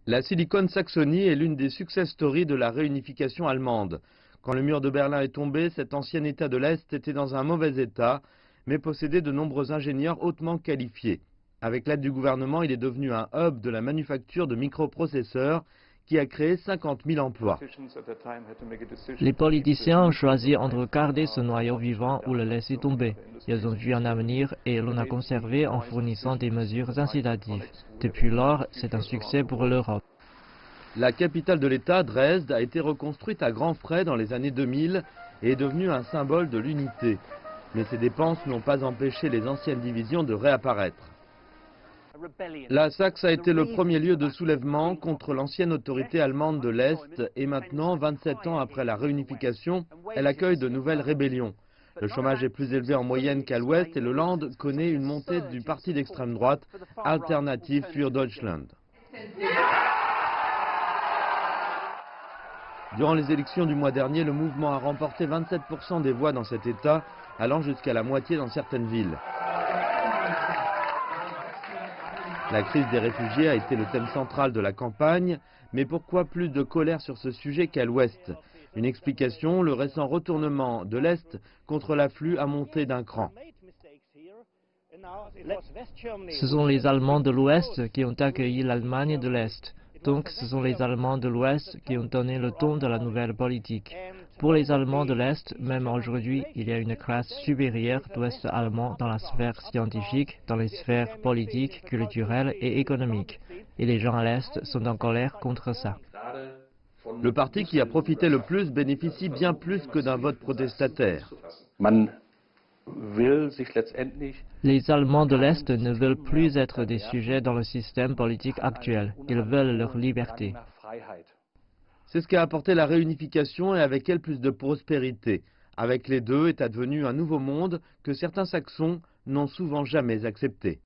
La Silicon Saxony est l'une des success stories de la réunification allemande. Quand le mur de Berlin est tombé, cet ancien État de l'Est était dans un mauvais état, mais possédait de nombreux ingénieurs hautement qualifiés. Avec l'aide du gouvernement, il est devenu un hub de la manufacture de microprocesseurs qui a créé 50 000 emplois. Les politiciens ont choisi entre garder ce noyau vivant ou le laisser tomber. Ils ont vu un avenir et l'on a conservé en fournissant des mesures incitatives. Depuis lors, c'est un succès pour l'Europe. La capitale de l'État, Dresde, a été reconstruite à grands frais dans les années 2000 et est devenue un symbole de l'unité. Mais ces dépenses n'ont pas empêché les anciennes divisions de réapparaître. La Saxe a été le premier lieu de soulèvement contre l'ancienne autorité allemande de l'Est et maintenant, 27 ans après la réunification, elle accueille de nouvelles rébellions. Le chômage est plus élevé en moyenne qu'à l'Ouest et le Land connaît une montée du parti d'extrême droite Alternative für Deutschland. Durant les élections du mois dernier, le mouvement a remporté 27% des voix dans cet État, allant jusqu'à la moitié dans certaines villes. La crise des réfugiés a été le thème central de la campagne, mais pourquoi plus de colère sur ce sujet qu'à l'Ouest? Une explication, le récent retournement de l'Est contre l'afflux a monté d'un cran. Ce sont les Allemands de l'Ouest qui ont accueilli l'Allemagne de l'Est. Donc, ce sont les Allemands de l'Ouest qui ont donné le ton de la nouvelle politique. Pour les Allemands de l'Est, même aujourd'hui, il y a une classe supérieure d'Ouest allemand dans la sphère scientifique, dans les sphères politiques, culturelles et économiques. Et les gens à l'Est sont en colère contre ça. Le parti qui a profité le plus bénéficie bien plus que d'un vote protestataire. Les Allemands de l'Est ne veulent plus être des sujets dans le système politique actuel. Ils veulent leur liberté. C'est ce qu'a apporté la réunification et avec elle plus de prospérité. Avec les deux est advenu un nouveau monde que certains Saxons n'ont souvent jamais accepté.